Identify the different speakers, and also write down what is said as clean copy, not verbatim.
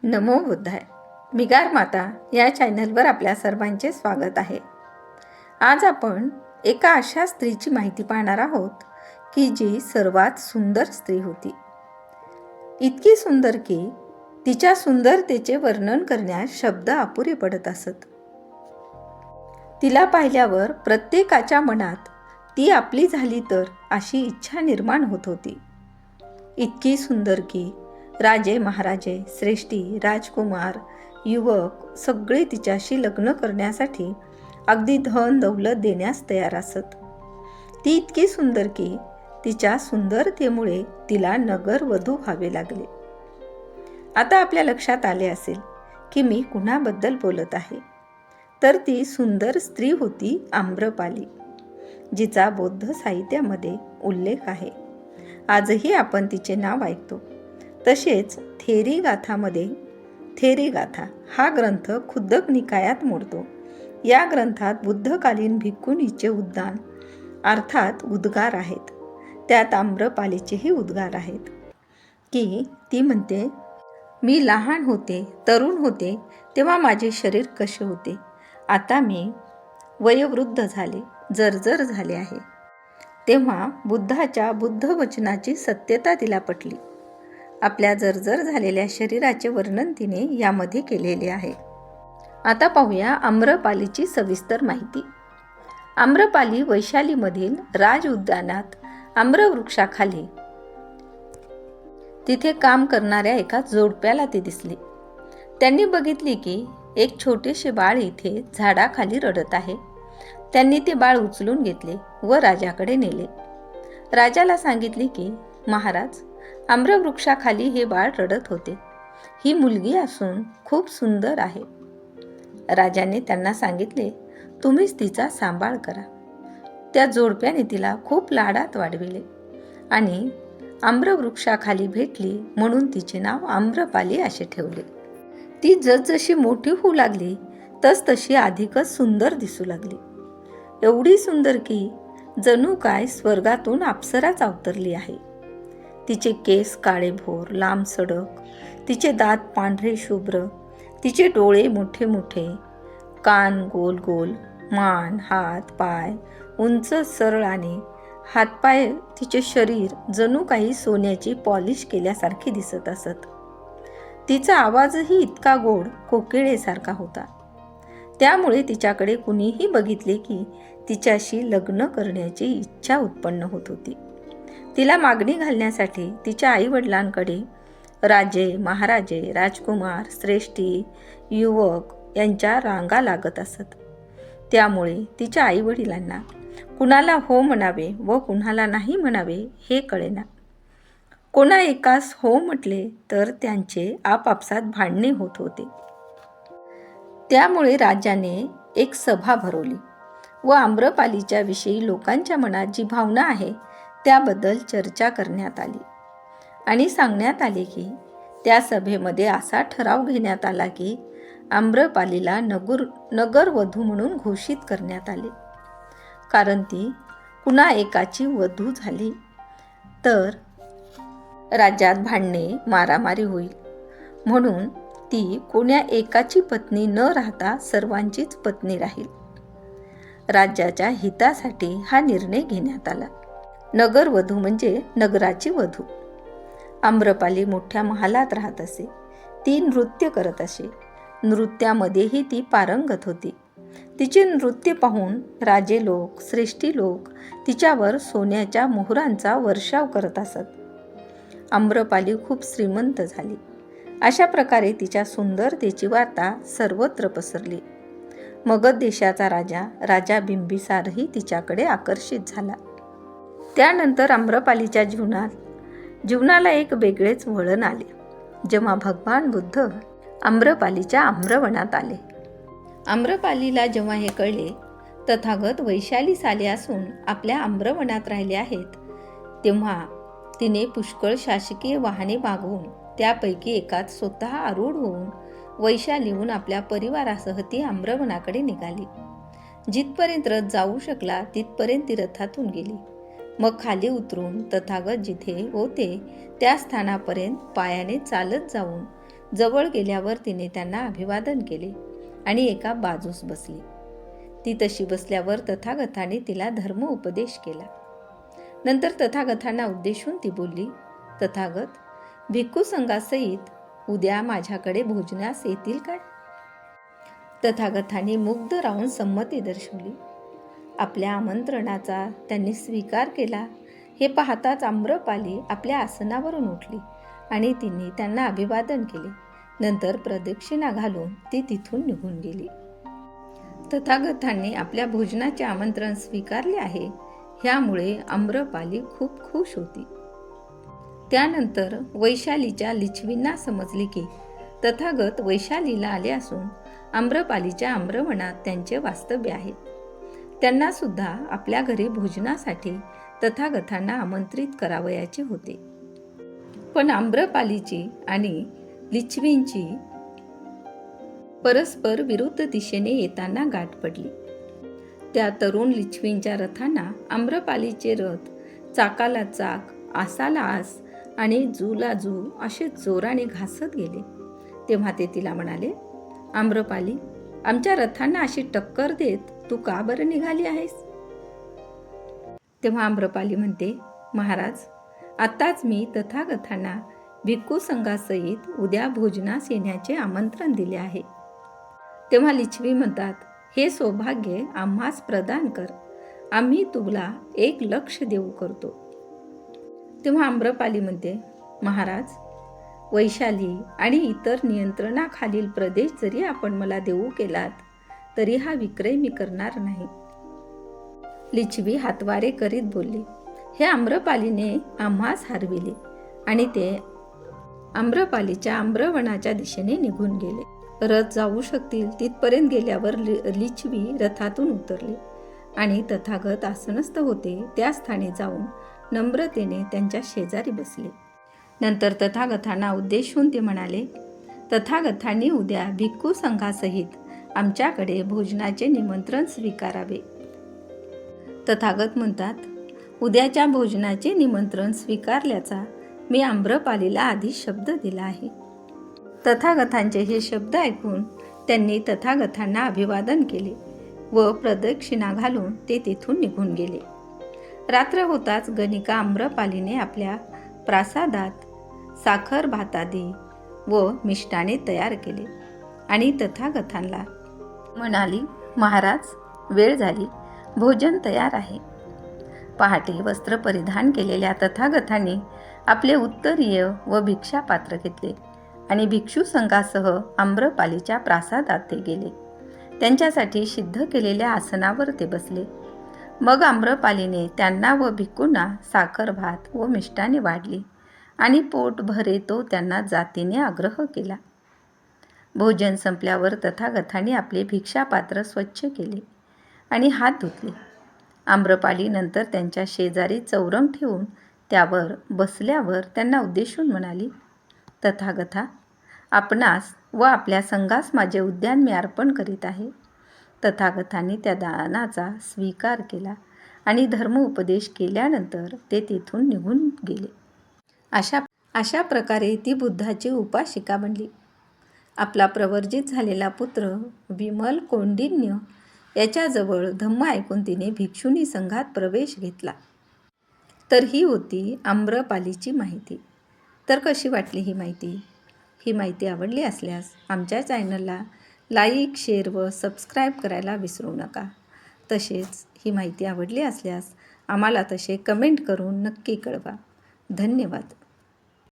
Speaker 1: नमो बुद्धाय. मिगार माता या चॅनलवर आपल्या सर्वांचे स्वागत आहे. आज आपण एका अशा स्त्रीची माहिती पाहणार आहोत की जी सर्वात सुंदर स्त्री होती. इतकी सुंदर की तिच्या सुंदरतेचे वर्णन करण्यास शब्द अपुरे पडत असत. तिला पाहिल्यावर प्रत्येकाच्या मनात ती आपली झाली तर अशी इच्छा निर्माण होत होती. इतकी सुंदर की राजे महाराजे, श्रेष्ठी, राजकुमार, युवक सगळे तिच्याशी लग्न करण्यासाठी अगदी धन दौलत देण्यास तयार असत. ती इतकी सुंदर की तिच्या सुंदरतेमुळे तिला नगरवधू व्हावे लागले. आता आपल्या लक्षात आले असेल की मी कुणाबद्दल बोलत आहे, तर ती सुंदर स्त्री होती आम्रपाली, जिचा बौद्ध साहित्यामध्ये उल्लेख आहे. आजही आपण तिचे नाव ऐकतो. तसेच थेरी गाथा हा ग्रंथ खुद्दक निकायात मोडतो. या ग्रंथात बुद्धकालीन भिक्खुनीचे उद्गार अर्थात उद्गार आहेत. त्यात आम्रपालीचेही उद्गार आहेत की ती म्हणते, मी लहान होते, तरुण होते तेव्हा माझे शरीर कसे होते. आता मी वयोवृद्ध झाले, जर्जर झाले आहे. तेव्हा बुद्धाच्या बुद्धवचनाची सत्यता तिला पटली. आपल्या जर्जर झालेल्या शरीराचे वर्णन तिने यामध्ये केलेले आहे. आता पाहूया आम्रपालीची सविस्तर माहिती. आम्रपाली वैशालीमधील राज उद्यानात आम्रवृक्षाखाली तिथे काम करणाऱ्या एका जोडप्याला ती दिसली. त्यांनी बघितली की एक छोटेसे बाळ इथे झाडाखाली रडत आहे. त्यांनी ते बाळ उचलून घेतले व राजाकडे नेले. राजाला सांगितले की महाराज, आम्रवृक्षाखाली हे बाळ रडत होते. ही मुलगी असून खूप सुंदर आहे. राजाने त्यांना सांगितले, तुम्हीच तिचा सांभाळ करा. त्या जोडप्याने तिला खूप लाडात वाढविले आणि आम्रवृक्षाखाली भेटली म्हणून तिचे नाव आम्रपाली असे ठेवले. ती जसजशी मोठी होऊ लागली तसतशी अधिकच सुंदर दिसू लागली. एवढी सुंदर की जणू काय स्वर्गातून अप्सराच अवतरली आहे. तिचे केस काळेभोर लांब सडक, तिचे दात पांढरे शुभ्र, तिचे डोळे मोठे मोठे, कान गोल गोल, मान, हात पाय उंच सरळ आणि हातपाय, तिचे शरीर जणू काही सोन्याची पॉलिश केल्यासारखे दिसत असत. तिचा आवाजही इतका गोड कोकिळेसारखा होता. त्यामुळे तिच्याकडे कुणीही बघितले की तिच्याशी लग्न करण्याची इच्छा उत्पन्न होत होती. तिला मागणी घालण्यासाठी तिच्या आईवडिलांकडे राजे महाराजे, राजकुमार, श्रेष्ठी, युवक यांच्या रांगा लागत असत. त्यामुळे तिच्या आईवडिलांना कुणाला हो म्हणावे व कुणाला नाही म्हणावे हे कळेना. कोणा एकास हो म्हटले तर त्यांचे आपापसात भांडणे होत होते. त्यामुळे राजाने एक सभा भरवली व आम्रपालीच्या विषयी लोकांच्या मनात जी भावना आहे त्याबद्दल चर्चा करण्यात आली आणि सांगण्यात आले की त्या सभेमध्ये असा ठराव घेण्यात आला की आम्रपालीला नगरवधू म्हणून घोषित करण्यात आले. कारण ती कुणा एकाची वधू झाली तर राज्यात भांडणे मारामारी होईल, म्हणून ती कोण्या एकाची पत्नी न राहता सर्वांचीच पत्नी राहील. राज्याच्या हितासाठी हा निर्णय घेण्यात आला. नगरवधू म्हणजे नगराची वधू. आम्रपाली मोठ्या महालात राहत असे. ती नृत्य करत असे. नृत्यामध्येही ती पारंगत होती. तिचे नृत्य पाहून राजे लोक, श्रेष्ठी लोक तिच्यावर सोन्याच्या मोहरांचा वर्षाव करत असत. आम्रपाली खूप श्रीमंत झाली. अशा प्रकारे तिच्या सुंदरतेची वार्ता सर्वत्र पसरली. मगध देशाचा राजा बिंबिसारही तिच्याकडे आकर्षित झाला. त्यानंतर आम्रपालीच्या जीवनाला एक वेगळेच वळण आले, जेव्हा भगवान बुद्ध आम्रपालीच्या आम्रवनात आले. आम्रपालीला जेव्हा हे कळले तथागत वैशालीस आले असून आपल्या आम्रवनात राहिले आहेत, तेव्हा तिने पुष्कळ शासकीय वाहने मागवून त्यापैकी एकात स्वतः आरूढ होऊन वैशालीहून आपल्या परिवारासह ती आम्रवनाकडे निघाली. जिथपर्यंत रथ जाऊ शकला तिथपर्यंत ती रथातून गेली. मग खाली उतरून तथागत जिथे होते त्या स्थानापर्यंत पायाने चालत जाऊन जवळ गेल्यावर तिने त्यांना अभिवादन केले आणि एका बाजूस बसली. ती तशी बसल्यावर तथागताने तिला धर्म उपदेश केला. नंतर तथागतांना उद्देशून ती बोलली, तथागत, भिक्खू संघासहित उद्या माझ्याकडे भोजनास येतील काय? तथागतांनी मुग्ध राहून संमती दर्शवली. आपल्या आमंत्रणाचा त्यांनी स्वीकार केला हे पाहताच आम्रपाली आपल्या आसनावरून उठली आणि तिने त्यांना अभिवादन केले. नंतर प्रदक्षिणा घालून ती तिथून निघून गेली. तथागतांनी आपल्या भोजनाचे आमंत्रण स्वीकारले आहे ह्यामुळे आम्रपाली खूप खुश होती. त्यानंतर वैशालीच्या लिच्छवींना समजले की तथागत वैशालीला आले असून आम्रपालीच्या आम्रवनात त्यांचे वास्तव्य आहे. त्यांना सुद्धा आपल्या घरी भोजनासाठी तथागतांना आमंत्रित करावयाचे होते. पण आम्रपालीची आणि लिच्छवींची परस्पर विरुद्ध दिशेने येताना गाठ पडली. त्या तरुण लिच्छवींच्या रथांना आम्रपालीचे रथ चाकाला चाक, आसाला आस आणि जूला जू असे जोराने घासत गेले. तेव्हा ते तिला म्हणाले, आम्रपाली, आमच्या रथांना अशी टक्कर देत तू का बरं निघाली आहेस? तेव्हा आम्रपाली म्हणते, महाराज, आताच मी तथागतांना भिक्खू संघासहित उद्या भोजनास येण्याचे आमंत्रण दिले आहे. तेव्हा लिच्छवी म्हणतात, हे सौभाग्य आम्हास प्रदान कर, आम्ही तुला 1,00,000 देऊ करतो. तेव्हा आम्रपाली म्हणते, महाराज, वैशाली आणि इतर नियंत्रणाखालील प्रदेश जरी आपण मला देऊ केलात तरी हा विक्रय मी करणार नाही. लिच्छवी हातवारे करीत बोलली, हे आम्रपालीने आम्हास हरविले आणि ते आम्रपालीच्या आम्रवनाच्या दिशेने निघून गेले. रथ जाऊ शकतील तिथपर्यंत गेल्यावर लिच्छवी रथातून उतरले आणि तथागत आसनस्थ होते त्या स्थानी जाऊन नम्रतेने त्यांच्या शेजारी बसले. नंतर तथागतांना उद्देशून ते म्हणाले, तथागतांनी उद्या भिक्खू संघासहित आमच्याकडे भोजनाचे निमंत्रण स्वीकारावे. तथागत म्हणतात, उद्याच्या भोजनाचे निमंत्रण स्वीकारल्याचा मी आम्रपालीला आधी शब्द दिला आहे. तथागतांचे हे शब्द ऐकून त्यांनी तथागतांना अभिवादन केले व प्रदक्षिणा घालून ते तिथून निघून गेले. रात्र होताच गणिका आम्रपालीने आपल्या प्रासादात साखर भातादी व मिष्टाने तयार केले आणि तथागतांना म्हणाली, महाराज, वेळ झाली, भोजन तयार आहे. पहाटे वस्त्र परिधान केलेल्या तथागतांनी आपले उत्तरीय व भिक्षापात्र घेतले आणि भिक्षू संघासह आम्रपालीच्या प्रासादात ते गेले. त्यांच्यासाठी सिद्ध केलेल्या आसनावर ते बसले. मग आम्रपालीने त्यांना व भिक्खूंना साखर भात व मिष्टाने वाढली आणि पोट भरेतो त्यांना जातीने आग्रह केला. भोजन संपल्यावर तथागतांनी आपले भिक्षापात्र स्वच्छ केले आणि हात धुतले. आम्रपाली नंतर त्यांच्या शेजारी चौरंग ठेवून त्यावर बसल्यावर त्यांना उद्देशून म्हणाली, तथागता, आपणास व आपल्या संघास माझे उद्यान मी अर्पण करीत आहे. तथागतांनी त्या दानाचा स्वीकार केला आणि धर्म उपदेश केल्यानंतर ते तिथून निघून गेले. अशा प्रकारे ती बुद्धाची उपासिका बनली. आपला प्रवर्जित झालेला पुत्र विमल कौंडिन्य याच्याजवळ धम्म ऐकून तिने भिक्षुणी संघात प्रवेश घेतला. तर ही होती आम्रपालीची माहिती. तर कशी वाटली ही माहिती? ही माहिती आवडली असल्यास आमच्या चॅनलला लाईक, शेअर व सबस्क्राईब करायला विसरू नका. तसेच ही माहिती आवडली असल्यास आम्हाला तसे कमेंट करून नक्की कळवा. धन्यवाद.